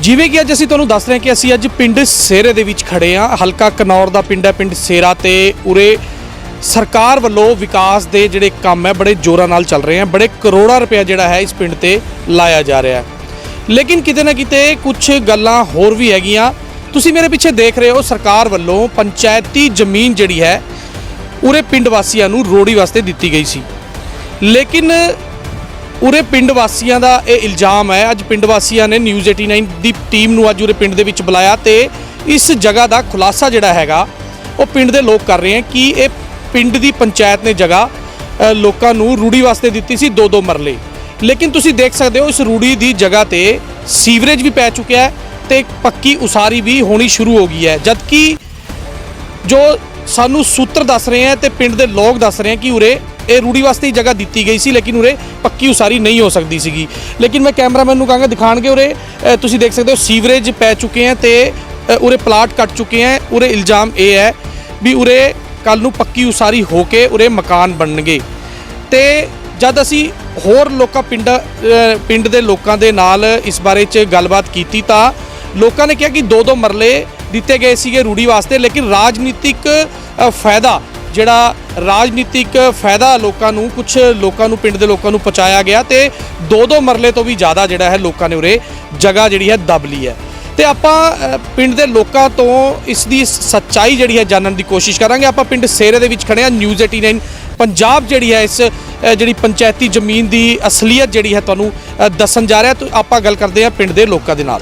ਜਿਵੇਂ ਕਿ ਅੱਜ ਅਸੀਂ ਤੁਹਾਨੂੰ ਦੱਸ ਰਹੇ ਹਾਂ ਕਿ ਅਸੀਂ ਅੱਜ ਪਿੰਡ ਸੇਰੇ ਦੇ ਵਿੱਚ ਖੜੇ ਹਾਂ। ਹਲਕਾ ਕਨੌਰ ਦਾ ਪਿੰਡ ਹੈ ਪਿੰਡ ਸੇਰਾ ਤੇ ਉਰੇ ਸਰਕਾਰ ਵੱਲੋਂ ਵਿਕਾਸ ਦੇ ਜਿਹੜੇ ਕੰਮ ਹੈ ਬੜੇ ਜ਼ੋਰਾਂ ਨਾਲ ਚੱਲ ਰਹੇ ਹਨ। ਬੜੇ ਕਰੋੜਾਂ ਰੁਪਇਆ ਜਿਹੜਾ ਹੈ ਇਸ ਪਿੰਡ ਤੇ ਲਾਇਆ ਜਾ ਰਿਹਾ ਹੈ। ਲੇਕਿਨ ਕਿਤੇ ਨਾ ਕਿਤੇ ਕੁਝ ਗੱਲਾਂ ਹੋਰ ਵੀ ਹੈਗੀਆਂ। ਤੁਸੀਂ ਮੇਰੇ ਪਿੱਛੇ ਦੇਖ ਰਹੇ ਹੋ ਸਰਕਾਰ ਵੱਲੋਂ ਪੰਚਾਇਤੀ ਜ਼ਮੀਨ ਜਿਹੜੀ ਹੈ ਉਰੇ ਪਿੰਡ ਵਾਸੀਆਂ ਨੂੰ ਰੋੜੀ ਵਾਸਤੇ ਦਿੱਤੀ ਗਈ ਸੀ। ਲੇਕਿਨ ਉਰੇ ਪਿੰਡ ਵਾਸੀਆਂ ਦਾ ਇਹ ਇਲਜ਼ਾਮ ਹੈ, ਅੱਜ ਪਿੰਡ ਵਾਸੀਆਂ ਨੇ ਨਿਊਜ਼ 89 ਦੀ ਟੀਮ ਨੂੰ ਅੱਜ ਉਰੇ ਪਿੰਡ ਦੇ ਵਿੱਚ ਬੁਲਾਇਆ ਤੇ ਇਸ ਜਗ੍ਹਾ ਦਾ ਖੁਲਾਸਾ ਜਿਹੜਾ ਹੈਗਾ ਉਹ ਪਿੰਡ ਦੇ ਲੋਕ ਕਰ ਰਹੇ ਹਨ ਕਿ ਇਹ ਪਿੰਡ ਦੀ ਪੰਚਾਇਤ ਨੇ ਜਗ੍ਹਾ ਲੋਕਾਂ ਨੂੰ ਰੂੜੀ ਵਾਸਤੇ ਦਿੱਤੀ ਸੀ 2-2 ਮਰਲੇ। ਲੇਕਿਨ ਤੁਸੀਂ ਦੇਖ ਸਕਦੇ ਹੋ ਇਸ ਰੂੜੀ ਦੀ ਜਗ੍ਹਾ ਤੇ ਸੀਵਰੇਜ ਵੀ ਪੈ ਚੁੱਕਿਆ ਹੈ ਤੇ ਪੱਕੀ ਉਸਾਰੀ ਵੀ ਹੋਣੀ ਸ਼ੁਰੂ ਹੋ ਗਈ ਹੈ। ਜਦਕਿ ਜੋ ਸਾਨੂੰ ਸੂਤਰ ਦੱਸ ਰਹੇ ਹਨ ਤੇ ਪਿੰਡ ਦੇ ਲੋਕ ਦੱਸ ਰਹੇ ਹਨ ਕਿ ਉਰੇ ਇਹ ਰੂੜੀ ਵਾਸਤੇ ਹੀ ਜਗ੍ਹਾ ਦਿੱਤੀ ਗਈ ਸੀ, ਲੇਕਿਨ ਉਰੇ ਪੱਕੀ ਉਸਾਰੀ ਨਹੀਂ ਹੋ ਸਕਦੀ ਸੀਗੀ। ਲੇਕਿਨ ਮੈਂ ਕੈਮਰਾਮੈਨ ਨੂੰ ਕਹਾਂਗਾ ਦਿਖਾਣਗੇ ਉਰੇ ਤੁਸੀਂ ਦੇਖ ਸਕਦੇ ਹੋ ਸੀਵਰੇਜ ਪੈ ਚੁੱਕੇ हैं ਤੇ ਉਰੇ ਪਲਾਟ ਕੱਟ ਚੁੱਕੇ हैं। ਉਰੇ ਇਲਜ਼ਾਮ ਇਹ ਹੈ ਵੀ ਉਰੇ ਕੱਲ ਨੂੰ ਪੱਕੀ ਉਸਾਰੀ ਹੋ ਕੇ ਉਰੇ ਮਕਾਨ ਬਣਨਗੇ। ਤੇ ਜਦ ਅਸੀਂ ਹੋਰ ਲੋਕਾਂ ਪਿੰਡ ਦੇ ਲੋਕਾਂ ਦੇ ਨਾਲ ਇਸ ਬਾਰੇ 'ਚ ਗੱਲਬਾਤ ਕੀਤੀ ਤਾਂ ਲੋਕਾਂ ਨੇ ਕਿਹਾ ਕਿ 2-2 ਮਰਲੇ ਦਿੱਤੇ ਗਏ ਸੀਗੇ ਰੂੜੀ ਵਾਸਤੇ, ਲੇਕਿਨ ਰਾਜਨੀਤਿਕ ਫਾਇਦਾ ਜਿਹੜਾ ਰਾਜਨੀਤਿਕ ਫਾਇਦਾ ਕੁਝ ਲੋਕਾਂ ਨੂੰ ਪਿੰਡ ਦੇ ਲੋਕਾਂ ਨੂੰ ਪਹੁੰਚਾਇਆ ਗਿਆ ਤੇ 2-2 ਮਰਲੇ ਤੋਂ ਵੀ ਜ਼ਿਆਦਾ ਜਿਹੜਾ ਹੈ ਲੋਕਾਂ ਨੇ ਉਰੇ ਜਗ੍ਹਾ ਜਿਹੜੀ ਹੈ ਦਬ ਲਈ ਹੈ। ਤੇ ਆਪਾਂ ਪਿੰਡ ਦੇ ਲੋਕਾਂ ਤੋਂ ਇਸ ਦੀ ਸੱਚਾਈ ਜਿਹੜੀ ਹੈ ਜਾਣਨ ਦੀ ਕੋਸ਼ਿਸ਼ ਕਰਾਂਗੇ। ਆਪਾਂ ਪਿੰਡ ਸੇਰੇ ਦੇ ਵਿੱਚ ਖੜੇ ਹਾਂ। ਨਿਊਜ਼ 89 ਪੰਜਾਬ ਜਿਹੜੀ ਹੈ ਇਸ ਜਿਹੜੀ ਪੰਚਾਇਤੀ ਜ਼ਮੀਨ ਦੀ ਅਸਲੀਅਤ ਜਿਹੜੀ ਹੈ ਤੁਹਾਨੂੰ ਦੱਸਣ ਜਾ ਰਿਹਾ। ਤਾਂ ਆਪਾਂ ਗੱਲ ਕਰਦੇ ਹਾਂ ਪਿੰਡ ਦੇ ਲੋਕਾਂ ਦੇ ਨਾਲ।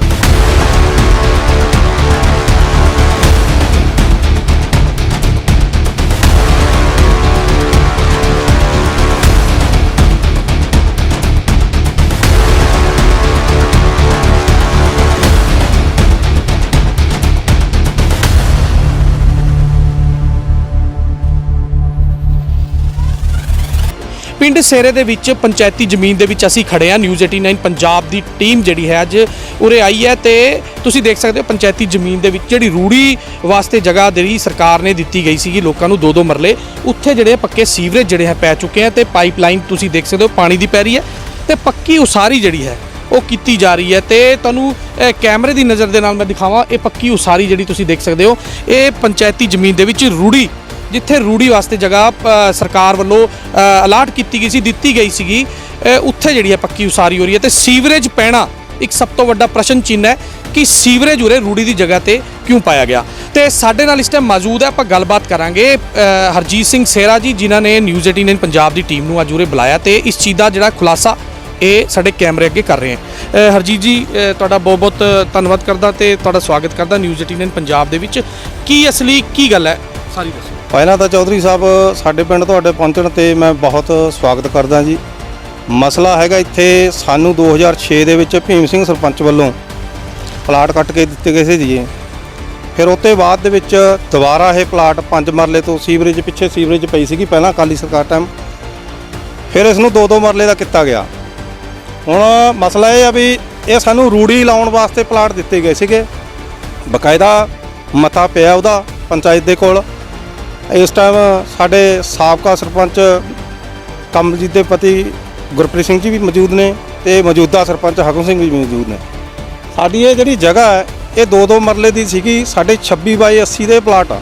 ਪਿੰਡ ਸੇਰੇ ਦੇ ਵਿੱਚ ਪੰਚਾਇਤੀ ਜ਼ਮੀਨ ਦੇ ਵਿੱਚ ਅਸੀਂ ਖੜੇ ਹਾਂ। ਨਿਊਜ਼ 89 ਪੰਜਾਬ ਦੀ ਟੀਮ ਜਿਹੜੀ ਹੈ ਅੱਜ ਉਰੇ ਆਈ ਹੈ ਤੇ ਤੁਸੀਂ ਦੇਖ ਸਕਦੇ ਹੋ ਪੰਚਾਇਤੀ ਜ਼ਮੀਨ ਦੇ ਵਿੱਚ ਜਿਹੜੀ ਰੂੜੀ ਵਾਸਤੇ ਜਗ੍ਹਾ ਜਿਹੜੀ ਸਰਕਾਰ ਨੇ ਦਿੱਤੀ ਗਈ ਸੀਗੀ ਲੋਕਾਂ ਨੂੰ 2-2 ਮਰਲੇ, ਉੱਥੇ ਜਿਹੜੇ ਪੱਕੇ ਸੀਵਰੇਜ ਜਿਹੜੇ ਹੈ ਪੈ ਚੁੱਕੇ ਆ ਤੇ ਪਾਈਪਲਾਈਨ ਤੁਸੀਂ ਦੇਖ ਸਕਦੇ ਹੋ ਪਾਣੀ ਦੀ ਪੈ ਰਹੀ ਹੈ ਤੇ ਪੱਕੀ ਉਸਾਰੀ ਜਿਹੜੀ ਹੈ ਉਹ ਕੀਤੀ ਜਾ ਰਹੀ ਹੈ। ਤੇ ਤੁਹਾਨੂੰ ਕੈਮਰੇ ਦੀ ਨਜ਼ਰ ਦੇ ਨਾਲ ਮੈਂ ਦਿਖਾਵਾਂ, ਇਹ ਪੱਕੀ ਉਸਾਰੀ ਜਿਹੜੀ ਤੁਸੀਂ ਦੇਖ ਸਕਦੇ ਹੋ ਇਹ ਪੰਚਾਇਤੀ ਜ਼ਮੀਨ ਦੇ ਵਿੱਚ ਰੂੜੀ, ਜਿੱਥੇ ਰੂੜੀ ਵਾਸਤੇ ਜਗ੍ਹਾ ਸਰਕਾਰ ਵੱਲੋਂ ਅਲਾਟ ਕੀਤੀ ਗਈ ਸੀ, ਦਿੱਤੀ ਗਈ ਸੀਗੀ, ਉੱਥੇ ਜਿਹੜੀ ਹੈ ਪੱਕੀ ਉਸਾਰੀ ਹੋ ਰਹੀ ਹੈ। ਤੇ ਸੀਵਰੇਜ ਪੈਣਾ ਇੱਕ ਸਭ ਤੋਂ ਵੱਡਾ ਪ੍ਰਸ਼ਨ ਚਿੰਨ੍ਹ ਹੈ ਕਿ ਸੀਵਰੇਜ ਉਰੇ ਰੂੜੀ ਦੀ ਜਗ੍ਹਾ ਤੇ ਕਿਉਂ ਪਾਇਆ ਗਿਆ। ਤੇ ਸਾਡੇ ਨਾਲ ਇਸ ਟਾਈਮ ਮੌਜੂਦ ਹੈ, ਆਪਾਂ ਗੱਲਬਾਤ ਕਰਾਂਗੇ ਹਰਜੀਤ ਸਿੰਘ ਸੇਰਾ ਜੀ, ਜਿਨ੍ਹਾਂ ਨੇ ਨਿਊਜ਼ 89 ਪੰਜਾਬ ਦੀ ਟੀਮ ਨੂੰ ਅੱਜ ਉਰੇ ਬੁਲਾਇਆ ਤੇ ਇਸ ਚੀਜ਼ ਦਾ ਜਿਹੜਾ ਖੁਲਾਸਾ ਇਹ ਸਾਡੇ ਕੈਮਰੇ ਅੱਗੇ ਕਰ ਰਹੇ ਹਨ। ਹਰਜੀਤ ਜੀ, ਤੁਹਾਡਾ ਬਹੁਤ-ਬਹੁਤ ਧੰਨਵਾਦ ਕਰਦਾ ਤੇ ਤੁਹਾਡਾ ਸਵਾਗਤ ਕਰਦਾ ਨਿਊਜ਼ 89 ਪੰਜਾਬ ਦੇ ਵਿੱਚ। ਕੀ ਅਸਲੀ ਕੀ ਗੱਲ ਹੈ ਸਾਰੀ ਦੱਸੋ। ਪਹਿਲਾਂ ਤਾਂ ਚੌਧਰੀ ਸਾਹਿਬ ਸਾਡੇ ਪਿੰਡ ਤੁਹਾਡੇ ਪਹੁੰਚਣ ਤੇ ਮੈਂ ਬਹੁਤ ਸਵਾਗਤ ਕਰਦਾ ਜੀ। ਮਸਲਾ ਹੈਗਾ ਇੱਥੇ ਸਾਨੂੰ 2006 ਦੇ ਵਿੱਚ ਭੀਮ ਸਿੰਘ ਸਰਪੰਚ ਵੱਲੋਂ ਪਲਾਟ ਕੱਟ ਕੇ ਦਿੱਤੇ ਗਏ ਸੀ ਜੀ। ਫਿਰ ਉਹ ਤੋਂ ਬਾਅਦ ਦੇ ਵਿੱਚ ਦੁਬਾਰਾ ਇਹ ਪਲਾਟ 5 ਮਰਲੇ ਤੋਂ ਸੀਵਰੇਜ ਪਿੱਛੇ ਸੀਵਰੇਜ ਪਈ ਸੀਗੀ ਪਹਿਲਾਂ ਅਕਾਲੀ ਸਰਕਾਰ ਟਾਈਮ, ਫਿਰ ਇਸ ਨੂੰ 2-2 ਮਰਲੇ ਦਾ ਕੀਤਾ ਗਿਆ। ਹੁਣ ਮਸਲਾ ਇਹ ਆ ਵੀ ਇਹ ਸਾਨੂੰ ਰੂੜੀ ਲਾਉਣ ਵਾਸਤੇ ਪਲਾਟ ਦਿੱਤੇ ਗਏ ਸੀਗੇ, ਬਕਾਇਦਾ ਮਤਾ ਪਿਆ ਉਹਦਾ ਪੰਚਾਇਤ ਦੇ ਕੋਲ। ਇਸ ਟਾਈਮ ਸਾਡੇ ਸਾਬਕਾ ਸਰਪੰਚ ਕਮਲਜੀਤ ਦੇ ਪਤੀ ਗੁਰਪ੍ਰੀਤ ਸਿੰਘ ਜੀ ਵੀ ਮੌਜੂਦ ਨੇ ਤੇ ਮੌਜੂਦਾ ਸਰਪੰਚ ਹਕਮ ਸਿੰਘ ਵੀ ਮੌਜੂਦ ਨੇ। ਸਾਡੀ ਇਹ ਜਿਹੜੀ ਜਗ੍ਹਾ ਹੈ ਇਹ 2-2 ਮਰਲੇ ਦੀ ਸੀਗੀ, ਸਾਡੇ 26/80 ਦੇ ਪਲਾਟ ਆ।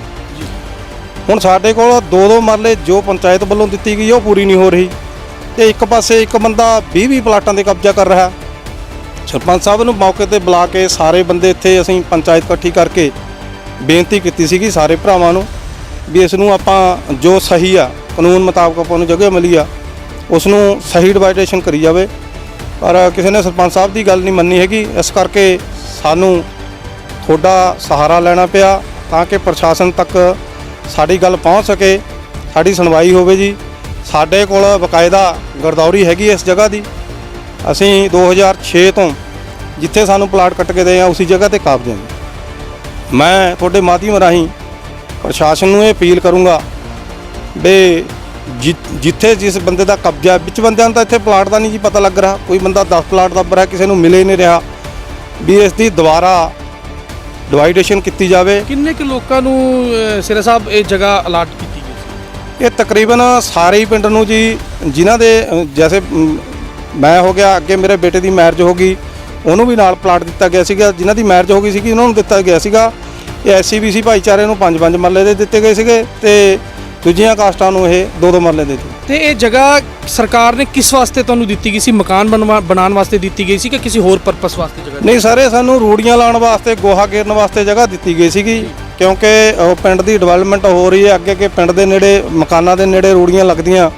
ਹੁਣ ਸਾਡੇ ਕੋਲ 2-2 ਮਰਲੇ ਜੋ ਪੰਚਾਇਤ ਵੱਲੋਂ ਦਿੱਤੀ ਗਈ ਉਹ ਪੂਰੀ ਨਹੀਂ ਹੋ ਰਹੀ ਤੇ ਇੱਕ ਪਾਸੇ ਇੱਕ ਬੰਦਾ 20 ਪਲਾਟਾਂ ਤੇ ਕਬਜ਼ਾ ਕਰ ਰਿਹਾ। ਸਰਪੰਚ ਸਾਹਿਬ ਨੂੰ ਮੌਕੇ ਤੇ ਬੁਲਾ ਕੇ ਸਾਰੇ ਬੰਦੇ ਇੱਥੇ ਅਸੀਂ ਪੰਚਾਇਤ ਇਕੱਠੀ ਕਰਕੇ ਬੇਨਤੀ ਕੀਤੀ ਸੀਗੀ ਸਾਰੇ ਭਰਾਵਾਂ ਨੂੰ ਵੀ ਇਸ ਨੂੰ ਆਪਾਂ ਜੋ ਸਹੀ ਆ ਕਾਨੂੰਨ ਮੁਤਾਬਕ ਆਪਾਂ ਨੂੰ ਜਗ੍ਹਾ ਮਿਲੀ ਆ ਉਸ ਨੂੰ ਸਹੀ ਡਿਵਾਈਡੇਸ਼ਨ ਕਰੀ ਜਾਵੇ, ਪਰ ਕਿਸੇ ਨੇ ਸਰਪੰਚ ਸਾਹਿਬ ਦੀ ਗੱਲ ਨਹੀਂ ਮੰਨੀ ਹੈਗੀ। ਇਸ ਕਰਕੇ ਸਾਨੂੰ ਤੁਹਾਡਾ ਸਹਾਰਾ ਲੈਣਾ ਪਿਆ ਤਾਂ ਕਿ ਪ੍ਰਸ਼ਾਸਨ ਤੱਕ ਸਾਡੀ ਗੱਲ ਪਹੁੰਚ ਸਕੇ, ਸਾਡੀ ਸੁਣਵਾਈ ਹੋਵੇ ਜੀ। ਸਾਡੇ ਕੋਲ ਬਕਾਇਦਾ ਗਰਦੌਰੀ ਹੈਗੀ ਇਸ ਜਗ੍ਹਾ ਦੀ। ਅਸੀਂ 2006 ਤੋਂ ਜਿੱਥੇ ਸਾਨੂੰ ਪਲਾਟ ਕੱਟ ਕੇ ਦੇ ਆ ਉਸੇ ਜਗ੍ਹਾ ਤੇ ਕਾਬਜ਼ ਹਾਂ। ਮੈਂ ਤੁਹਾਡੇ ਮਾਧਿਅਮ ਰਾਹੀਂ ਪ੍ਰਸ਼ਾਸਨ ਨੂੰ ਇਹ ਅਪੀਲ ਕਰੂੰਗਾ ਵੀ ਜਿੱਥੇ ਜਿਸ ਬੰਦੇ ਦਾ ਕਬਜ਼ਾ, ਵਿੱਚ ਬੰਦਿਆਂ ਨੂੰ ਤਾਂ ਇੱਥੇ ਪਲਾਟ ਦਾ ਨਹੀਂ ਜੀ ਪਤਾ ਲੱਗ ਰਿਹਾ, ਕੋਈ ਬੰਦਾ 10 ਪਲਾਟ ਦੱਬ ਰਿਹਾ, ਕਿਸੇ ਨੂੰ ਮਿਲੇ ਨਹੀਂ ਰਿਹਾ, ਵੀ ਇਸ ਦੀ ਦੁਬਾਰਾ ਡਿਵਾਈਡੇਸ਼ਨ ਕੀਤੀ ਜਾਵੇ। ਕਿੰਨੇ ਕੁ ਲੋਕਾਂ ਨੂੰ ਸੇਰਾ ਸਾਹਿਬ ਇਹ ਜਗ੍ਹਾ ਅਲਾਟ ਕੀਤੀ ਗਈ ਸੀ? ਇਹ ਤਕਰੀਬਨ ਸਾਰੇ ਹੀ ਪਿੰਡ ਨੂੰ ਜੀ, ਜਿਨ੍ਹਾਂ ਦੇ ਜੈਸੇ ਮੈਂ ਹੋ ਗਿਆ, ਅੱਗੇ ਮੇਰੇ ਬੇਟੇ ਦੀ ਮੈਰਿਜ ਹੋ ਗਈ ਉਹਨੂੰ ਵੀ ਨਾਲ ਪਲਾਟ ਦਿੱਤਾ ਗਿਆ ਸੀਗਾ। ਜਿਨ੍ਹਾਂ ਦੀ ਮੈਰਿਜ ਹੋ ਗਈ ਸੀਗੀ ਉਹਨਾਂ ਨੂੰ ਦਿੱਤਾ ਗਿਆ ਸੀਗਾ। ਇਹ SCBC ਭਾਈਚਾਰੇ ਨੂੰ 5-5 ਮਰਲੇ ਦੇ ਦਿੱਤੇ ਗਏ ਸੀਗੇ ਤੇ ਦੂਜੀਆਂ ਕਾਸਟਾਂ ਨੂੰ ਇਹ 2-2 ਮਰਲੇ ਦੇ ਦਿੱਤੇ। ਤੇ ਇਹ ਜਗ੍ਹਾ ਸਰਕਾਰ ਨੇ ਕਿਸ ਵਾਸਤੇ ਤੁਹਾਨੂੰ ਦਿੱਤੀ ਗਈ ਸੀ? ਮਕਾਨ ਬਣਾਉਣ ਵਾਸਤੇ ਦਿੱਤੀ ਗਈ ਸੀ ਕਿ ਕਿਸੇ ਹੋਰ ਪਰਪਸ ਵਾਸਤੇ ਜਗ੍ਹਾ? ਨਹੀਂ ਸਰ, ਇਹ ਸਾਨੂੰ ਰੂੜੀਆਂ ਲਾਉਣ ਵਾਸਤੇ, ਗੋਹਾ ਗੇਰਨ ਵਾਸਤੇ ਜਗ੍ਹਾ ਦਿੱਤੀ ਗਈ ਸੀਗੀ, ਕਿਉਂਕਿ ਪਿੰਡ ਦੀ ਡਿਵੈਲਪਮੈਂਟ ਹੋ ਰਹੀ ਹੈ ਅੱਗੇ ਪਿੰਡ ਦੇ ਨੇੜੇ, ਮਕਾਨਾਂ ਦੇ ਨੇੜੇ ਰੂੜੀਆਂ ਲੱਗਦੀਆਂ,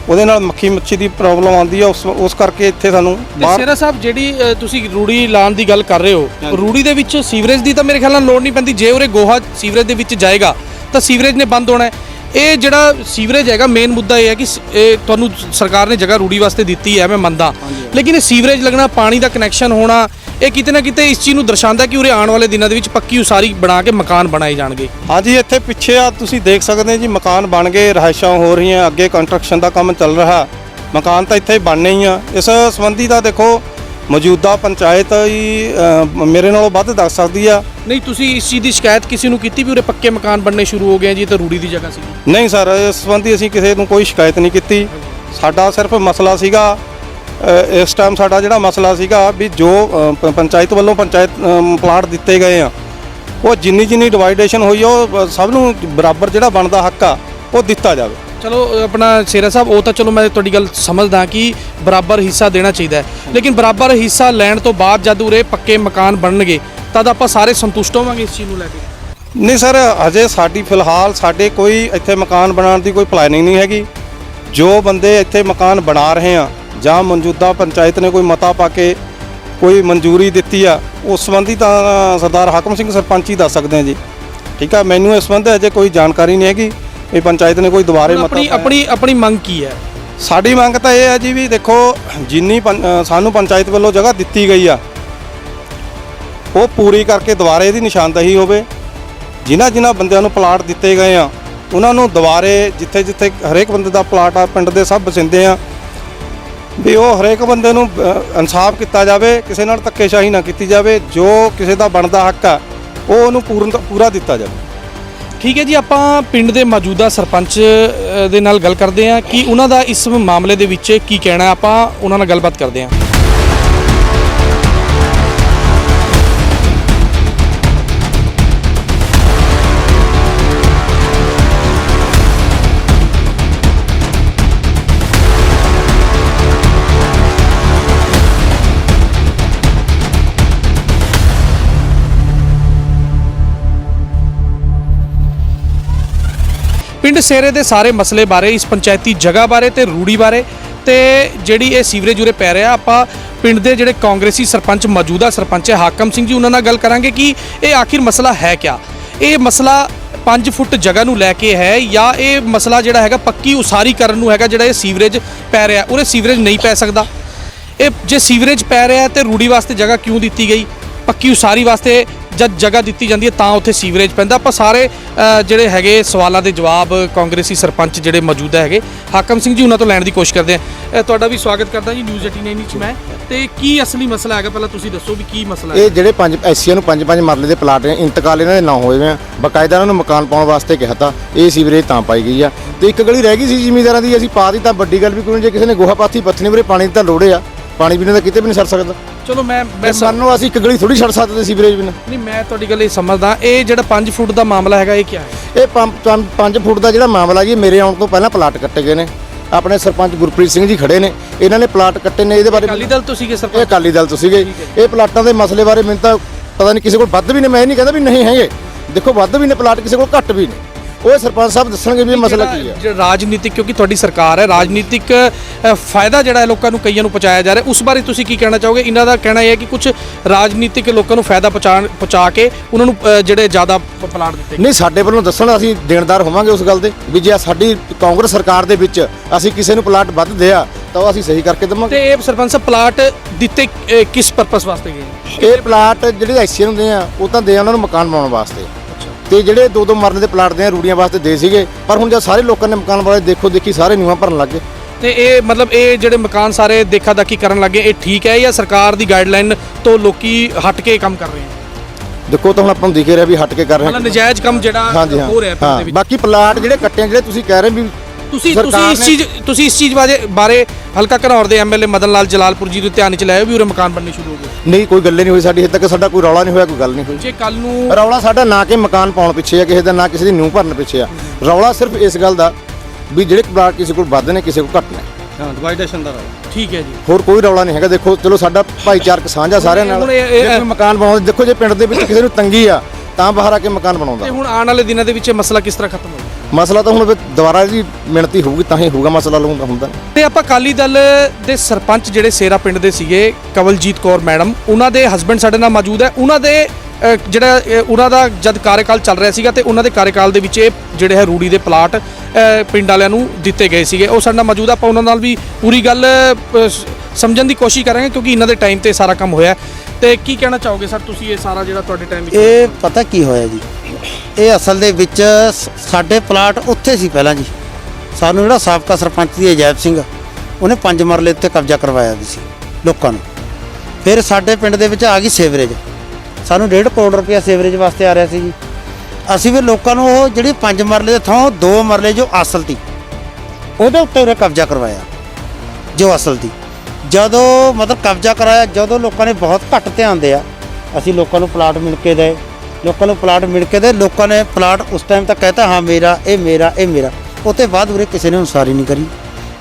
ਉਹਦੇ ਨਾਲ ਮੱਖੀ ਮੱਛੀ ਦੀ ਪ੍ਰੋਬਲਮ ਆਉਂਦੀ ਹੈ। ਉਸ ਕਰਕੇ ਇੱਥੇ ਸਾਨੂੰ ਸੇਰਾ ਸਾਹਿਬ ਜਿਹੜੀ ਤੁਸੀਂ ਰੂੜੀ ਲਾਉਣ ਦੀ ਗੱਲ ਕਰ ਰਹੇ ਹੋ, ਰੂੜੀ ਦੇ ਵਿੱਚ ਸੀਵਰੇਜ ਦੀ ਤਾਂ ਮੇਰੇ ਖਿਆਲ ਨਾਲ ਲੋੜ ਨਹੀਂ ਪੈਂਦੀ। ਜੇ ਉਰੇ ਗੋਹਾ ਸੀਵਰੇਜ ਦੇ ਵਿੱਚ ਜਾਏਗਾ ਤਾਂ ਸੀਵਰੇਜ ਨੇ ਬੰਦ ਹੋਣਾ ਹੈ। ਇਹ ਜਿਹੜਾ ਸੀਵਰੇਜ ਹੈਗਾ, ਮੇਨ ਮੁੱਦਾ ਇਹ ਹੈ ਕਿ ਇਹ ਤੁਹਾਨੂੰ ਸਰਕਾਰ ਨੇ ਜਗ੍ਹਾ ਰੂੜੀ ਵਾਸਤੇ ਦਿੱਤੀ ਹੈ, ਮੈਂ ਮੰਨਦਾ, ਲੇਕਿਨ ਇਹ ਸੀਵਰੇਜ ਲੱਗਣਾ, ਪਾਣੀ ਦਾ ਕਨੈਕਸ਼ਨ ਹੋਣਾ, ਇਹ ਕਿਤੇ ਨਾ ਕਿਤੇ ਇਸ ਚੀਜ਼ ਨੂੰ ਦਰਸਾਉਂਦਾ ਕਿ ਉਰੇ ਆਉਣ ਵਾਲੇ ਦਿਨਾਂ ਦੇ ਵਿੱਚ ਪੱਕੀ ਉਸਾਰੀ ਬਣਾ ਕੇ ਮਕਾਨ ਬਣਾਏ ਜਾਣਗੇ। ਹਾਂਜੀ, ਇੱਥੇ ਪਿੱਛੇ ਆ ਤੁਸੀਂ ਦੇਖ ਸਕਦੇ ਹੋ ਜੀ, ਮਕਾਨ ਬਣ ਗਏ, ਰਿਹਾਇਸ਼ਾਂ ਹੋ ਰਹੀਆਂ, ਅੱਗੇ ਕੰਸਟਰਕਸ਼ਨ ਦਾ ਕੰਮ ਚੱਲ ਰਿਹਾ, ਮਕਾਨ ਤਾਂ ਇੱਥੇ ਬਣਨੇ ਹੀ ਆ। ਇਸ ਸੰਬੰਧੀ ਤਾਂ ਦੇਖੋ ਮੌਜੂਦਾ ਪੰਚਾਇਤ ਹੀ ਮੇਰੇ ਨਾਲੋਂ ਵੱਧ ਦੱਸ ਸਕਦੀ ਆ। ਨਹੀਂ, ਤੁਸੀਂ ਇਸ ਚੀਜ਼ ਦੀ ਸ਼ਿਕਾਇਤ ਕਿਸੇ ਨੂੰ ਕੀਤੀ ਵੀ ਉਰੇ ਪੱਕੇ ਮਕਾਨ ਬਣਨੇ ਸ਼ੁਰੂ ਹੋ ਗਏ ਜੀ ਤਾਂ ਰੂੜੀ ਦੀ ਜਗ੍ਹਾ ਸੀ? ਨਹੀਂ ਸਰ, ਇਸ ਸੰਬੰਧੀ ਅਸੀਂ ਕਿਸੇ ਨੂੰ ਕੋਈ ਸ਼ਿਕਾਇਤ ਨਹੀਂ ਕੀਤੀ। ਸਾਡਾ ਸਿਰਫ ਮਸਲਾ ਸੀਗਾ, ਇਸ ਟਾਈਮ ਸਾਡਾ ਜਿਹੜਾ ਮਸਲਾ ਸੀਗਾ ਵੀ ਜੋ ਪੰਚਾਇਤ ਵੱਲੋਂ ਪਲਾਟ ਦਿੱਤੇ ਗਏ ਆ, ਉਹ ਜਿੰਨੀ ਡਿਵਾਈਡੇਸ਼ਨ ਹੋਈ ਆ ਉਹ ਸਭ ਨੂੰ ਬਰਾਬਰ ਜਿਹੜਾ ਬਣਦਾ ਹੱਕ ਆ ਉਹ ਦਿੱਤਾ ਜਾਵੇ। ਚਲੋ ਆਪਣਾ ਸੇਰਾ ਸਾਹਿਬ, ਉਹ ਤਾਂ ਚਲੋ ਮੈਂ ਤੁਹਾਡੀ ਗੱਲ ਸਮਝਦਾ ਕਿ ਬਰਾਬਰ ਹਿੱਸਾ ਦੇਣਾ ਚਾਹੀਦਾ ਹੈ, ਲੇਕਿਨ ਬਰਾਬਰ ਹਿੱਸਾ ਲੈਣ ਤੋਂ ਬਾਅਦ ਜਦ ਉਰੇ ਪੱਕੇ ਮਕਾਨ ਬਣਨਗੇ ਤਦ ਆਪਾਂ ਸਾਰੇ ਸੰਤੁਸ਼ਟ ਹੋਵਾਂਗੇ ਇਸ ਚੀਜ਼ ਨੂੰ ਲੈ ਕੇ? ਨਹੀਂ ਸਰ, ਅਜੇ ਸਾਡੀ ਫਿਲਹਾਲ ਸਾਡੇ ਕੋਈ ਇੱਥੇ ਮਕਾਨ ਬਣਾਉਣ ਦੀ ਕੋਈ ਪਲੈਨਿੰਗ ਨਹੀਂ ਹੈਗੀ। ਜੋ ਬੰਦੇ ਇੱਥੇ ਮਕਾਨ ਬਣਾ ਰਹੇ ਆ ਜਾਂ ਮੌਜੂਦਾ ਪੰਚਾਇਤ ਨੇ ਕੋਈ ਮਤਾ ਪਾ ਕੇ ਕੋਈ ਮਨਜ਼ੂਰੀ ਦਿੱਤੀ ਆ, ਉਸ ਸੰਬੰਧੀ ਤਾਂ ਸਰਦਾਰ ਹਾਕਮ ਸਿੰਘ ਸਰਪੰਚ ਹੀ ਦੱਸ ਸਕਦੇ ਆ ਜੀ। ਠੀਕ ਆ, ਮੈਨੂੰ ਇਸ ਸੰਬੰਧ ਅਜੇ ਕੋਈ ਜਾਣਕਾਰੀ ਨਹੀਂ ਹੈਗੀ ਇਹ ਪੰਚਾਇਤ ਨੇ ਕੋਈ ਦੁਬਾਰੇ ਮਤਾ ਆਪਣੀ ਮੰਗ ਕੀ ਹੈ? ਸਾਡੀ ਮੰਗ ਤਾਂ ਇਹ ਹੈ ਜੀ ਵੀ ਦੇਖੋ, ਜਿੰਨੀ ਸਾਨੂੰ ਪੰਚਾਇਤ ਵੱਲੋਂ ਜਗ੍ਹਾ ਦਿੱਤੀ ਗਈ ਆ ਉਹ ਪੂਰੀ ਕਰਕੇ ਦੁਬਾਰੇ ਇਹਦੀ ਨਿਸ਼ਾਨਦੇਹੀ ਹੋਵੇ। ਜਿਨ੍ਹਾਂ ਬੰਦਿਆਂ ਨੂੰ ਪਲਾਟ ਦਿੱਤੇ ਗਏ ਆ ਉਹਨਾਂ ਨੂੰ ਦੁਬਾਰੇ ਜਿੱਥੇ ਹਰੇਕ ਬੰਦੇ ਦਾ ਪਲਾਟ ਆ, ਪਿੰਡ ਦੇ ਸਭ ਵਸਿੰਦੇ ਆ, ਵੀ ਉਹ ਹਰੇਕ ਬੰਦੇ ਨੂੰ ਇਨਸਾਫ ਕੀਤਾ ਜਾਵੇ, ਕਿਸੇ ਨਾਲ ਧੱਕੇਸ਼ਾਹੀ ਨਾ ਕੀਤੀ ਜਾਵੇ। ਜੋ ਕਿਸੇ ਦਾ ਬਣਦਾ ਹੱਕ ਆ ਉਹ ਉਹਨੂੰ ਪੂਰਾ ਦਿੱਤਾ ਜਾਵੇ। ਠੀਕ ਹੈ ਜੀ, ਆਪਾਂ ਪਿੰਡ ਦੇ ਮੌਜੂਦਾ ਸਰਪੰਚ ਦੇ ਨਾਲ ਗੱਲ ਕਰਦੇ ਹਾਂ ਕਿ ਉਹਨਾਂ ਦਾ ਇਸ ਮਾਮਲੇ ਦੇ ਵਿੱਚ ਕੀ ਕਹਿਣਾ, ਆਪਾਂ ਉਹਨਾਂ ਨਾਲ ਗੱਲਬਾਤ ਕਰਦੇ ਹਾਂ। ਪਿੰਡ ਸੇਰੇ ਦੇ ਸਾਰੇ ਮਸਲੇ ਬਾਰੇ, ਇਸ ਪੰਚਾਇਤੀ ਜਗ੍ਹਾ ਬਾਰੇ ਤੇ ਰੂੜੀ ਬਾਰੇ ਤੇ ਜਿਹੜੀ ਇਹ ਸੀਵਰੇਜ ਉਰੇ ਪੈ ਰਿਹਾ, ਆਪਾਂ ਪਿੰਡ ਦੇ ਜਿਹੜੇ ਕਾਂਗਰਸੀ ਸਰਪੰਚ, ਮੌਜੂਦਾ ਸਰਪੰਚ ਹੈ ਹਾਕਮ ਸਿੰਘ ਜੀ, ਉਹਨਾਂ ਨਾਲ ਗੱਲ ਕਰਾਂਗੇ ਕਿ ਇਹ ਆਖਿਰ ਮਸਲਾ ਹੈ ਕਿਆ। ਇਹ ਮਸਲਾ 5 ਫੁੱਟ ਜਗ੍ਹਾ ਨੂੰ ਲੈ ਕੇ ਹੈ ਜਾਂ ਇਹ ਮਸਲਾ ਜਿਹੜਾ ਹੈਗਾ ਪੱਕੀ ਉਸਾਰੀ ਕਰਨ ਨੂੰ ਹੈਗਾ? ਜਿਹੜਾ ਇਹ ਸੀਵਰੇਜ ਪੈ ਰਿਹਾ ਉਰੇ ਸੀਵਰੇਜ ਨਹੀਂ ਪੈ ਸਕਦਾ। ਇਹ ਜੇ ਸੀਵਰੇਜ ਪੈ ਰਿਹਾ ਤੇ ਰੂੜੀ ਵਾਸਤੇ ਜਗ੍ਹਾ ਕਿਉਂ ਦਿੱਤੀ ਗਈ? ਪੱਕੀ ਉਸਾਰੀ ਵਾਸਤੇ ਜਦ ਜਗ੍ਹਾ ਦਿੱਤੀ ਜਾਂਦੀ ਹੈ ਤਾਂ ਉੱਥੇ ਸੀਵਰੇਜ ਪੈਂਦਾ। ਆਪਾਂ ਸਾਰੇ ਜਿਹੜੇ ਹੈਗੇ ਸਵਾਲਾਂ ਦੇ ਜਵਾਬ ਕਾਂਗਰਸੀ ਸਰਪੰਚ ਜਿਹੜੇ ਮੌਜੂਦਾ ਹੈਗੇ ਹਾਕਮ ਸਿੰਘ ਜੀ ਉਹਨਾਂ ਤੋਂ ਲੈਣ ਦੀ ਕੋਸ਼ਿਸ਼ ਕਰਦੇ ਹਾਂ। ਤੁਹਾਡਾ ਵੀ ਸਵਾਗਤ ਕਰਦਾ ਜੀ ਨਿਊਜ਼ 18 ਵਿੱਚ ਮੈਂ। ਤੇ ਕੀ ਅਸਲੀ ਮਸਲਾ ਹੈਗਾ ਪਹਿਲਾਂ ਤੁਸੀਂ ਦੱਸੋ ਵੀ ਕੀ ਮਸਲਾ ਹੈ? ਇਹ ਜਿਹੜੇ 5 ਐਸੀਆਂ ਨੂੰ 5-5 ਮਰਲੇ ਦੇ ਪਲਾਟ ਨੇ, ਇੰਤਕਾਲ ਇਹਨਾਂ ਦੇ ਨਾ ਹੋਏ ਵੇ ਆ, ਬਕਾਇਦਾ ਇਹਨਾਂ ਨੂੰ ਮਕਾਨ ਪਾਉਣ ਵਾਸਤੇ ਕਿਹਾ ਤਾਂ ਇਹ ਸੀਵਰੇਜ ਤਾਂ ਪਾਈ ਗਈ ਆ। ਤੇ ਇੱਕ ਗਲੀ ਰਹਿ ਗਈ ਸੀ ਜ਼ਿਮੀਂਦਾਰਾਂ ਦੀ, ਅਸੀਂ ਪਾ ਦਿੱਤੀ ਤਾਂ ਵੱਡੀ ਗੱਲ ਵੀ ਕੋਈ ਨਹੀਂ। ਜੇ ਕਿਸੇ ਨੇ ਗੋਹਾ ਪਾਥੀ ਪੱਥਣੀ ਵੀਰੇ, ਪਾਣੀ ਦੀ ਤਾਂ ਲੋੜ ਆ, ਪਾਣੀ ਬਿਨਾਂ ਤਾਂ ਕਿਤੇ ਵੀ ਨਹੀਂ ਸਰ ਸਕਦਾ। ਚਲੋ ਮੈਂ ਸਾਨੂੰ ਅਸੀਂ ਇੱਕ ਗਲੀ ਥੋੜੀ ਛੱਡ ਸਕਦੇ ਸੀਵਰੇਜ ਬਿਨਾਂ। ਨਹੀਂ, ਮੈਂ ਤੁਹਾਡੀ ਗੱਲ ਇਹ ਸਮਝਦਾ। ਇਹ ਜਿਹੜਾ 5 ਫੁੱਟ ਦਾ ਮਾਮਲਾ ਹੈਗਾ ਇਹ ਕੀ ਹੈ? ਇਹ 5 ਫੁੱਟ ਦਾ ਜਿਹੜਾ ਮਾਮਲਾ ਜੀ, ਮੇਰੇ ਆਉਣ ਤੋਂ ਪਹਿਲਾਂ ਪਲਾਟ ਕੱਟੇ ਗਏ ਨੇ। ਆਪਣੇ ਸਰਪੰਚ ਗੁਰਪ੍ਰੀਤ ਸਿੰਘ ਜੀ ਖੜੇ ਨੇ, ਇਹਨਾਂ ਨੇ ਪਲਾਟ ਕੱਟੇ ਨੇ। ਇਹਦੇ ਬਾਰੇ ਅਕਾਲੀ ਦਲ ਤੋਂ ਸੀਗੇ ਸਰਪੰਚ? ਇਹ ਅਕਾਲੀ ਦਲ ਤੋਂ ਸੀਗੇ। ਇਹ ਪਲਾਟਾਂ ਦੇ ਮਸਲੇ ਬਾਰੇ ਮੈਨੂੰ ਤਾਂ ਪਤਾ ਨਹੀਂ, ਕਿਸੇ ਕੋਲ ਵੱਧ ਵੀ ਨੇ, ਮੈਂ ਨਹੀਂ ਕਹਿੰਦਾ ਵੀ ਨਹੀਂ ਹੈਗੇ, ਦੇਖੋ ਵੱਧ ਵੀ ਨੇ ਪਲਾਟ, ਕਿਸੇ ਕੋਲ ਘੱਟ ਵੀ ਨੇ। ਉਹ ਸਰਪੰਚ ਸਾਹਿਬ ਦੱਸਣਗੇ ਵੀ ਇਹ ਮਸਲਾ ਕੀ ਹੈ। ਜਿਹੜਾ ਰਾਜਨੀਤਿਕ, ਕਿਉਂਕਿ ਤੁਹਾਡੀ ਸਰਕਾਰ ਹੈ, ਰਾਜਨੀਤਿਕ ਫਾਇਦਾ ਜਿਹੜਾ ਹੈ ਲੋਕਾਂ ਨੂੰ, ਕਈਆਂ ਨੂੰ ਪਹੁੰਚਾਇਆ ਜਾ ਰਿਹਾ, ਉਸ ਬਾਰੇ ਤੁਸੀਂ ਕੀ ਕਹਿਣਾ ਚਾਹੋਗੇ? ਇਹਨਾਂ ਦਾ ਕਹਿਣਾ ਇਹ ਹੈ ਕਿ ਕੁਝ ਰਾਜਨੀਤਿਕ ਲੋਕਾਂ ਨੂੰ ਫਾਇਦਾ ਪਹੁੰਚਾ ਕੇ ਉਹਨਾਂ ਨੂੰ ਜਿਹੜੇ ਜ਼ਿਆਦਾ ਪਲਾਟ ਦਿੱਤੇ। ਨਹੀਂ, ਸਾਡੇ ਵੱਲੋਂ ਦੱਸਣ, ਅਸੀਂ ਦੇਣਦਾਰ ਹੋਵਾਂਗੇ ਉਸ ਗੱਲ ਦੇ ਵੀ ਜੇ ਸਾਡੀ ਕਾਂਗਰਸ ਸਰਕਾਰ ਦੇ ਵਿੱਚ ਅਸੀਂ ਕਿਸੇ ਨੂੰ ਪਲਾਟ ਵੱਧ ਦਿਆ ਤਾਂ ਉਹ ਅਸੀਂ ਸਹੀ ਕਰਕੇ ਦੇਵਾਂਗੇ। ਤੇ ਇਹ ਸਰਪੰਚ ਸਾਹਿਬ ਪਲਾਟ ਦਿੱਤੇ ਕਿਸ ਪਰਪਸ ਵਾਸਤੇ ਗਏ? ਇਹ ਪਲਾਟ ਜਿਹੜੇ ਐਸੀਅਨ ਹੁੰਦੇ ਆ ਉਹ ਤਾਂ ਦੇ ਉਹਨਾਂ ਨੂੰ ਮਕਾਨ ਬਣਾਉਣ ਵਾਸਤੇ, ਤੇ ਜਿਹੜੇ 2-2 ਮਰਲੇ ਦੇ ਪਲਾਟ ਦੇ ਰੂੜੀਆਂ ਵਾਸਤੇ ਦੇ ਸੀਗੇ। ਪਰ ਹੁਣ ਜਦ ਸਾਰੇ ਲੋਕਾਂ ਨੇ ਮਕਾਨ ਵਾਲੇ ਦੇਖੀ ਸਾਰੇ ਨੀਵਾਂ ਭਰਨ ਲੱਗੇ। ਤੇ ਇਹ ਮਤਲਬ ਇਹ ਜਿਹੜੇ ਮਕਾਨ ਸਾਰੇ ਦੇਖਾ ਦਾਖੀ ਕਰਨ ਲੱਗੇ, ਇਹ ਠੀਕ ਹੈ ਜਾਂ ਸਰਕਾਰ ਦੀ ਗਾਈਡਲਾਈਨ ਤੋਂ ਲੋਕੀ ਹਟ ਕੇ ਕੰਮ ਕਰ ਰਹੇ ਹਨ? ਦੇਖੋ ਤਾਂ ਹੁਣ ਆਪਾਂ ਨੂੰ ਦਿਖ ਰਿਹਾ ਵੀ ਹਟ ਕੇ ਕਰ ਰਹੇ ਮਤਲਬ ਨਜਾਇਜ਼ ਕੰਮ ਜਿਹੜਾ ਹੋ ਰਿਹਾ ਪਿੰਡ ਦੇ ਵਿੱਚ। ਬਾਕੀ ਪਲਾਟ ਜਿਹੜੇ ਕੱਟੇ ਜਿਹੜੇ ਤੁਸੀਂ ਕਹਿ ਰਹੇ ਵੀ ਤੁਸੀਂ ਇਸ ਚੀਜ਼ ਬਾਰੇ ਹਲਕਾ ਘਨੌਰ ਦੇ ਐਮਐਲਏ ਮਦਨ ਲਾਲ ਜਲਾਲਪੁਰ ਜੀ ਦੇ ਧਿਆਨ 'ਚ ਲਿਆਏ ਵੀ ਉਰੇ ਮਕਾਨ ਬਣਨੇ ਸ਼ੁਰੂ ਹੋ ਗਏ? ਨਹੀਂ, ਕੋਈ ਗੱਲ ਨਹੀਂ ਹੋਈ ਸਾਡੀ, ਹਜੇ ਤੱਕ ਸਾਡਾ ਕੋਈ ਰੌਲਾ ਨਹੀਂ ਹੋਇਆ, ਕੋਈ ਗੱਲ ਨਹੀਂ ਹੋਈ। ਜੇ ਕੱਲ ਨੂੰ ਰੌਲਾ ਸਾਡਾ ਨਾ ਕਿ ਮਕਾਨ ਪਾਉਣ ਪਿੱਛੇ ਆ ਕਿਸੇ ਦਾ, ਨਾ ਕਿਸੇ ਦੀ ਨਿਊ ਭਰਨ ਪਿੱਛੇ ਆ। ਰੌਲਾ ਸਿਰਫ ਇਸ ਗੱਲ ਦਾ ਵੀ ਜਿਹੜੇ ਪਲਾਟ ਕਿਸੇ ਕੋਲ ਵੱਧ ਨੇ, ਕਿਸੇ ਕੋਲ ਘੱਟ ਨੇ। ਹਾਂ, ਡਿਵਾਈਡੇਸ਼ਨ ਦਾ ਰੌਲਾ। ਠੀਕ ਹੈ ਜੀ। ਹੋਰ ਕੋਈ ਰੌਲਾ ਨਹੀਂ ਹੈਗਾ। ਦੇਖੋ ਚਲੋ ਸਾਡਾ ਭਾਈਚਾਰਕ ਸਾਂਝਾ ਸਾਰਿਆਂ ਨਾਲ। ਹੁਣ ਇਹ- ਜੇ ਕੋਈ ਮਕਾਨ ਬਣਾਉਂਦੇ, ਦੇਖੋ ਜੇ ਪਿੰਡ ਦੇ ਵਿੱਚ ਕਿਸੇ ਨੂੰ ਤੰਗੀ ਆ ਤਾਂ ਬਾਹਰ ਆ ਕੇ ਮਕਾਨ ਬਣਾਉਂਦਾ। ਤੇ ਹੁਣ ਆਉਣ ਵਾਲੇ ਦਿਨਾਂ ਦੇ ਵਿੱਚ ਇਹ ਮਸਲਾ ਕਿਸ ਤਰ੍ਹਾਂ ਖਤਮ ਹੋਊਗਾ? ਮਸਲਾ ਤਾਂ ਹੁਣ ਫਿਰ ਦੁਬਾਰਾ ਜੀ ਮਿਹਨਤੀ ਹੋਊਗੀ ਤਾਂ ਹੀ ਹੋਊਗਾ, ਮਸਲਾ ਲਊਗਾ ਹੁੰਦਾ। ਤੇ ਆਪਾਂ ਅਕਾਲੀ ਦਲ ਦੇ ਸਰਪੰਚ ਜਿਹੜੇ ਸੇਰਾ ਪਿੰਡ ਦੇ ਸੀਗੇ ਕਵਲਜੀਤ ਕੌਰ ਮੈਡਮ, ਉਹਨਾਂ ਦੇ ਹਸਬੰਡ ਸਾਡੇ ਨਾਲ ਮੌਜੂਦ ਹੈ। ਉਹਨਾਂ ਦੇ ਉਹਨਾਂ ਦਾ ਜਦ ਕਾਰਜਕਾਲ ਚੱਲ ਰਿਹਾ ਸੀਗਾ ਤੇ ਉਹਨਾਂ ਦੇ ਕਾਰਜਕਾਲ ਦੇ ਵਿੱਚ ਇਹ ਜਿਹੜੇ ਹੈ ਰੂੜੀ ਦੇ ਪਲਾਟ ਪਿੰਡ ਵਾਲਿਆਂ ਨੂੰ ਦਿੱਤੇ ਗਏ ਸੀਗੇ, ਉਹ ਸਾਡੇ ਨਾਲ ਮੌਜੂਦ ਆ। ਆਪਾਂ ਉਹਨਾਂ ਨਾਲ ਵੀ ਪੂਰੀ ਗੱਲ ਸਮਝਣ ਦੀ ਕੋਸ਼ਿਸ਼ ਕਰਾਂਗੇ ਕਿਉਂਕਿ ਇਹਨਾਂ ਦੇ ਟਾਈਮ ਤੇ ਸਾਰਾ ਕੰਮ ਹੋਇਆ। ਤੇ ਕੀ ਕਹਿਣਾ ਚਾਹੋਗੇ ਸਰ ਤੁਸੀਂ, ਇਹ ਸਾਰਾ ਜਿਹੜਾ ਤੁਹਾਡੇ ਟਾਈਮ ਵਿੱਚ ਇਹ ਪਤਾ ਕੀ ਹੋਇਆ ਜੀ, ਇਹ ਅਸਲ ਦੇ ਵਿੱਚ ਸਾਡੇ ਪਲਾਟ ਉੱਥੇ ਸੀ ਪਹਿਲਾਂ ਜੀ। ਸਾਨੂੰ ਜਿਹੜਾ ਸਾਬਕਾ ਸਰਪੰਚ ਸੀ ਅਜੈਬ ਸਿੰਘ, ਉਹਨੇ 5 ਮਰਲੇ ਉੱਤੇ ਕਬਜ਼ਾ ਕਰਵਾਇਆ ਵੀ ਸੀ ਲੋਕਾਂ ਨੂੰ। ਫਿਰ ਸਾਡੇ ਪਿੰਡ ਦੇ ਵਿੱਚ ਆ ਗਈ ਸੀਵਰੇਜ, ਸਾਨੂੰ 1.5 ਕਰੋੜ ਰੁਪਇਆ ਸੀਵਰੇਜ ਵਾਸਤੇ ਆ ਰਿਹਾ ਸੀ ਜੀ। ਅਸੀਂ ਵੀ ਲੋਕਾਂ ਨੂੰ ਉਹ ਜਿਹੜੀ 5 ਮਰਲੇ ਦੇ ਥਾਂ 2 ਮਰਲੇ ਜੋ ਅਸਲ ਸੀ ਉਹਦੇ ਉੱਤੇ ਉਹਨੇ ਕਬਜ਼ਾ ਕਰਵਾਇਆ, ਜੋ ਅਸਲ ਸੀ। ਜਦੋਂ ਮਤਲਬ ਕਬਜ਼ਾ ਕਰਾਇਆ, ਜਦੋਂ ਲੋਕਾਂ ਨੇ ਬਹੁਤ ਘੱਟ ਧਿਆਨ ਦਿਆ, ਅਸੀਂ ਲੋਕਾਂ ਨੂੰ ਪਲਾਟ ਮਿਲ ਕੇ ਦੇ, ਲੋਕਾਂ ਨੂੰ ਪਲਾਟ ਮਿਲ ਕੇ ਦੇ, ਲੋਕਾਂ ਨੇ ਪਲਾਟ ਉਸ ਟਾਈਮ ਤੱਕ ਕਹਿਤਾ ਹਾਂ ਮੇਰਾ, ਇਹ ਮੇਰਾ, ਇਹ ਮੇਰਾ। ਉਹ ਤੋਂ ਬਾਅਦ ਉਰੇ ਕਿਸੇ ਨੇ ਅਨੁਸਾਰੀ ਨਹੀਂ ਕਰੀ,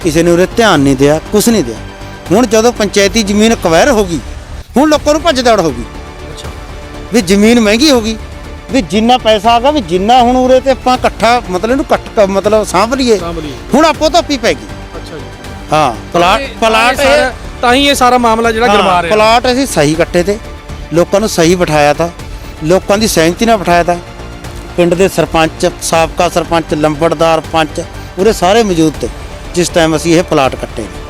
ਕਿਸੇ ਨੇ ਉਰੇ ਧਿਆਨ ਨਹੀਂ ਦਿਆ, ਕੁਛ ਨਹੀਂ ਦਿਆ। ਹੁਣ ਜਦੋਂ ਪੰਚਾਇਤੀ ਜ਼ਮੀਨ ਅਕਵਾਇਰ ਹੋ ਗਈ, ਹੁਣ ਲੋਕਾਂ ਨੂੰ ਭੱਜ ਦੌੜ ਹੋ ਗਈ ਵੀ ਜ਼ਮੀਨ ਮਹਿੰਗੀ ਹੋ ਗਈ, ਵੀ ਜਿੰਨਾ ਪੈਸਾ ਆ ਗਿਆ, ਵੀ ਜਿੰਨਾ ਹੁਣ ਉਰੇ ਤੇ ਆਪਾਂ ਇਕੱਠਾ ਮਤਲਬ ਇਹਨੂੰ ਮਤਲਬ ਸਾਂਭ ਲਈਏ, ਹੁਣ ਆਪੋ ਧੱਪੀ ਪੈ ਗਈ। ਅੱਛਾ ਜੀ। ਹਾਂ, ਪਲਾਟ ਤਾਂ ਹੀ ਇਹ ਸਾਰਾ ਮਾਮਲਾ ਜਿਹੜਾ ਗਰਮਾ ਰਿਹਾ। ਪਲਾਟ ਅਸੀਂ ਸਹੀ ਕੱਟੇ ਤੇ, ਲੋਕਾਂ ਨੂੰ ਸਹੀ ਬਿਠਾਇਆ ਤਾ, ਲੋਕਾਂ ਦੀ ਸਹਿਮਤੀ ਨਾਲ ਬਿਠਾਇਆ ਤਾ। ਪਿੰਡ ਦੇ ਸਰਪੰਚ, ਸਾਬਕਾ ਸਰਪੰਚ, ਲੰਬੜਦਾਰ, ਪੰਚ ਉਰੇ ਸਾਰੇ ਮੌਜੂਦ ਤੇ ਜਿਸ ਟਾਈਮ ਅਸੀਂ ਇਹ ਪਲਾਟ ਕੱਟੇ ਨੇ।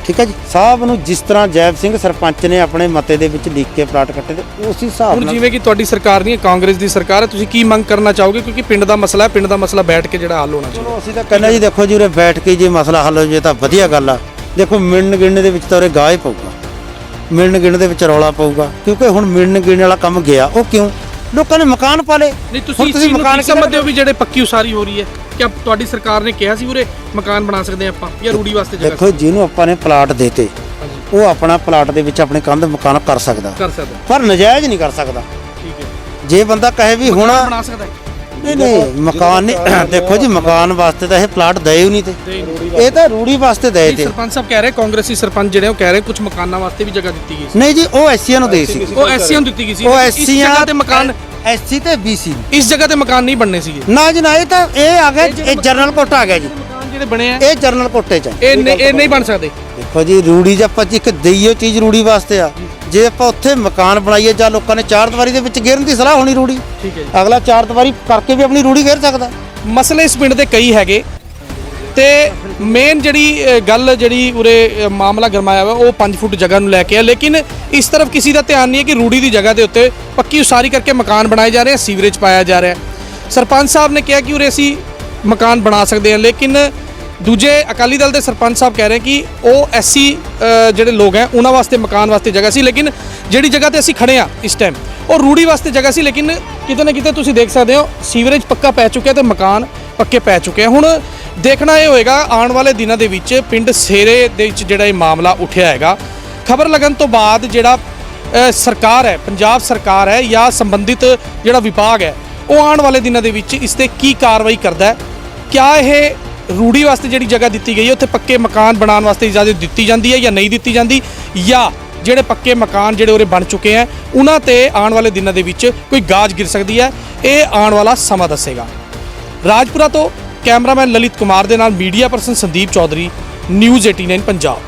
ਠੀਕ ਹੈ ਜੀ, ਸਾਹਿਬ ਨੂੰ ਜਿਸ ਤਰ੍ਹਾਂ ਜੈਬ ਸਿੰਘ ਸਰਪੰਚ ਨੇ ਆਪਣੇ ਮਤੇ ਦੇ ਵਿੱਚ ਲਿਖ ਕੇ ਪਲਾਟ ਕੱਟੇ ਤੇ ਉਸੇ ਹਿਸਾਬ ਹੁਣ ਨਾਲ। ਜਿਵੇਂ ਕਿ ਤੁਹਾਡੀ ਸਰਕਾਰ ਨਹੀਂ ਹੈ, ਕਾਂਗਰਸ ਦੀ ਸਰਕਾਰ ਹੈ, ਤੁਸੀਂ ਕੀ ਮੰਗ ਕਰਨਾ ਚਾਹੋਗੇ? ਕਿਉਂਕਿ ਪਿੰਡ ਦਾ ਮਸਲਾ ਹੈ, ਪਿੰਡ ਦਾ ਮਸਲਾ ਬੈਠ ਕੇ ਜਿਹੜਾ ਹੱਲ ਹੋਣਾ ਚਾਹੀਦਾ। ਚਲੋ ਅਸੀਂ ਤਾਂ ਕਹਿੰਦੇ ਜੀ, ਦੇਖੋ ਜੀ ਉਰੇ ਬੈਠ ਕੇ ਜੇ ਮਸਲਾ ਹੱਲ ਹੋ ਜੇ ਤਾਂ ਵਧੀਆ ਗੱਲ ਆ। ਦੇਖੋ ਮਿਲਣ ਗਿਣਨ ਦੇ ਵਿੱਚ ਤਾਂ ਉਰੇ ਗਾਹ ਹੀ ਪਊਗਾ, ਮਿਲਣ ਗਿਣਨ ਦੇ ਵਿੱਚ ਰੌਲਾ ਪਊਗਾ, ਕਿਉਂਕਿ ਹੁਣ ਮਿਲਣ ਗਿਣਨ ਵਾਲਾ ਕੰਮ ਗਿਆ। ਉਹ ਕਿਉਂ? ਲੋਕਾਂ ਨੇ ਮਕਾਨ ਪਾ ਲਏ। ਨਹੀਂ ਤੁਸੀਂ ਇਸ ਚੀਜ਼ ਨੂੰ ਕੀ ਸਮਝਦੇ ਹੋ ਵੀ ਜਿਹੜੇ ਪੱਕੀ ਉਸਾਰੀ ਹੋ ਰਹੀ ਹੈ, ਕਿ ਤੁਹਾਡੀ ਸਰਕਾਰ ਨੇ ਕਿਹਾ ਸੀ ਉਰੇ ਮਕਾਨ ਬਣਾ ਸਕਦੇ ਆਪਾਂ ਜਾਂ ਰੂੜੀ ਵਾਸਤੇ ਜਗ੍ਹਾ? ਦੇਖੋ ਜਿਹਨੂੰ ਆਪਾਂ ਨੇ ਪਲਾਟ ਦੇਤੇ, ਉਹ ਆਪਣਾ ਪਲਾਟ ਦੇ ਵਿੱਚ ਆਪਣੇ ਕੰਧ ਮਕਾਨ ਕਰ ਸਕਦਾ, ਪਰ ਨਜਾਇਜ਼ ਨਹੀਂ ਕਰ ਸਕਦਾ। ਠੀਕ ਹੈ। ਜੇ ਬੰਦਾ ਕਹੇ ਵੀ ਹੁਣ ਬਣਾ ਸਕਦਾ ਹੈ? ਨਹੀਂ ਮਕਾਨ ਨਹੀਂ। ਦੇਖੋ ਜੀ, ਮਕਾਨ ਵਾਸਤੇ ਤਾਂ ਇਹ ਪਲਾਟ ਦਏ ਹੀ ਨਹੀਂ ਤੇ, ਇਹ ਤਾਂ ਰੂੜੀ ਵਾਸਤੇ ਦਏ ਤੇ। ਸਰਪੰਚ ਸਾਹਿਬ ਕਹਿ ਰਹੇ, ਕਾਂਗਰਸੀ ਸਰਪੰਚ ਜਿਹੜੇ ਉਹ ਕਹਿ ਰਹੇ ਕੁਝ ਮਕਾਨਾਂ ਵਾਸਤੇ ਵੀ ਜਗ੍ਹਾ ਦਿੱਤੀ ਗਈ ਸੀ। ਨਹੀਂ ਜੀ, ਉਹ ਐਸੀਆਂ ਨੂੰ ਦੇ ਸੀ, ਉਹ ਐਸੀਆਂ ਨੂੰ ਦਿੱਤੀ ਗਈ ਸੀ। ਉਹ ਇਸ ਜਗ੍ਹਾ ਤੇ ਮਕਾਨ, ਐਸੀ ਤੇ ਬੀਸੀ, ਇਸ ਜਗ੍ਹਾ ਤੇ ਮਕਾਨ ਨਹੀਂ ਬਣਨੇ ਸੀਗੇ। ਨਾ ਜੀ ਨਾ, ਇਹ ਤਾਂ ਇਹ ਆ ਗਿਆ, ਇਹ ਜਰਨਲ ਕੋਟਾ ਆ ਗਿਆ ਜੀ। ਮਕਾਨ ਜਿਹੜੇ ਬਣੇ ਆ ਇਹ ਜਰਨਲ ਕੋਟੇ ਚ ਇਹ ਨਹੀਂ ਬਣ ਸਕਦੇ। ਦੇਖੋ ਜੀ, ਰੂੜੀ 'ਚ ਆਪਾਂ ਇੱਕ ਦਈਓ ਚੀਜ਼ ਰੂੜੀ ਵਾਸਤੇ ਆ। ਜੇ ਆਪਾਂ ਉੱਥੇ ਮਕਾਨ ਬਣਾਈਏ ਜਾਂ ਲੋਕਾਂ ਨੇ 4 ਦੀਵਾਰੀ ਦੇ ਵਿੱਚ ਗਿਰਨ ਦੀ ਸਲਾਹ ਹੋਣੀ ਰੂੜੀ, ਠੀਕ ਹੈ ਜੀ। ਅਗਲਾ 4 ਦੀਵਾਰੀ ਕਰਕੇ ਵੀ ਆਪਣੀ ਰੂੜੀ ਗਿਰ ਸਕਦਾ। ਮਸਲੇ ਇਸ ਪਿੰਡ ਦੇ ਕਈ ਹੈਗੇ ਤੇ ਮੇਨ ਜਿਹੜੀ ਗੱਲ ਜਿਹੜੀ ਉਰੇ ਮਾਮਲਾ ਗਰਮਾਇਆ ਹੋਇਆ ਉਹ 5 ਫੁੱਟ ਜਗ੍ਹਾ ਨੂੰ ਲੈ ਕੇ ਆ, ਲੇਕਿਨ ਇਸ ਤਰਫ ਕਿਸੇ ਦਾ ਧਿਆਨ ਨਹੀਂ ਹੈ ਕਿ ਰੂੜੀ ਦੀ ਜਗ੍ਹਾ ਦੇ ਉੱਤੇ ਪੱਕੀ ਉਸਾਰੀ ਕਰਕੇ ਮਕਾਨ ਬਣਾਏ ਜਾ ਰਹੇ ਆ, ਸੀਵਰੇਜ ਪਾਇਆ ਜਾ ਰਿਹਾ। ਸਰਪੰਚ ਸਾਹਿਬ ਨੇ ਕਿਹਾ ਕਿ ਉਰੇ ਅਸੀਂ ਮਕਾਨ ਬਣਾ ਸਕਦੇ ਹਾਂ, ਲੇਕਿਨ ਦੂਜੇ ਅਕਾਲੀ ਦਲ ਦੇ ਸਰਪੰਚ ਸਾਹਿਬ ਕਹਿ ਰਹੇ ਕਿ ਉਹ ਐਸੀ ਜਿਹੜੇ ਲੋਕ ਹੈ ਉਹਨਾਂ ਵਾਸਤੇ ਮਕਾਨ ਵਾਸਤੇ ਜਗ੍ਹਾ ਸੀ, ਲੇਕਿਨ ਜਿਹੜੀ ਜਗ੍ਹਾ ਤੇ ਅਸੀਂ ਖੜੇ ਆ ਇਸ ਟਾਈਮ ਉਹ ਰੂੜੀ ਵਾਸਤੇ ਜਗ੍ਹਾ ਸੀ। ਲੇਕਿਨ ਕਿਤੇ ਨਾ ਕਿਤੇ ਤੁਸੀਂ ਦੇਖ ਸਕਦੇ ਹੋ ਸੀਵਰੇਜ ਪੱਕਾ ਪੈ ਚੁੱਕਿਆ ਤੇ ਮਕਾਨ ਪੱਕੇ ਪੈ ਚੁੱਕੇ ਆ। ਹੁਣ ਦੇਖਣਾ ਇਹ ਹੋਏਗਾ ਆਉਣ ਵਾਲੇ ਦਿਨਾਂ ਦੇ ਵਿੱਚ ਪਿੰਡ ਸੇਰੇ ਦੇ ਵਿੱਚ ਜਿਹੜਾ ਇਹ ਮਾਮਲਾ ਉੱਠਿਆ ਹੈਗਾ, ਖਬਰ ਲੱਗਣ ਤੋਂ ਬਾਅਦ ਜਿਹੜਾ ਸਰਕਾਰ ਹੈ, ਪੰਜਾਬ ਸਰਕਾਰ ਹੈ ਜਾਂ ਸੰਬੰਧਿਤ ਜਿਹੜਾ ਵਿਭਾਗ ਹੈ, ਉਹ ਆਉਣ ਵਾਲੇ ਦਿਨਾਂ ਦੇ ਵਿੱਚ ਇਸ ਤੇ ਕੀ ਕਾਰਵਾਈ ਕਰਦਾ ਹੈ। ਕਿਆ ਇਹ ਰੂੜੀ ਵਾਸਤੇ ਜਿਹੜੀ ਜਗ੍ਹਾ ਦਿੱਤੀ ਗਈ ਹੈ ਉੱਥੇ ਪੱਕੇ ਮਕਾਨ ਬਣਾਉਣ ਵਾਸਤੇ ਇਜਾਜ਼ਤ ਦਿੱਤੀ ਜਾਂਦੀ ਹੈ ਜਾਂ ਨਹੀਂ ਦਿੱਤੀ ਜਾਂਦੀ, ਜਾਂ ਜਿਹੜੇ ਪੱਕੇ ਮਕਾਨ ਜਿਹੜੇ ਉਰੇ ਬਣ ਚੁੱਕੇ ਹੈ ਉਹਨਾਂ ਤੇ ਆਉਣ ਵਾਲੇ ਦਿਨਾਂ ਦੇ ਵਿੱਚ ਕੋਈ ਗਾਜ ਗਿਰ ਸਕਦੀ ਹੈ। ਇਹ ਆਉਣ ਵਾਲਾ ਸਮਾਂ ਦੱਸੇਗਾ। ਰਾਜਪੁਰਾ ਤੋਂ ਕੈਮਰਾਮੈਨ ਲਲਿਤ ਕੁਮਾਰ ਦੇ ਨਾਲ media person Sandeep Chaudhary, news 89 Punjab.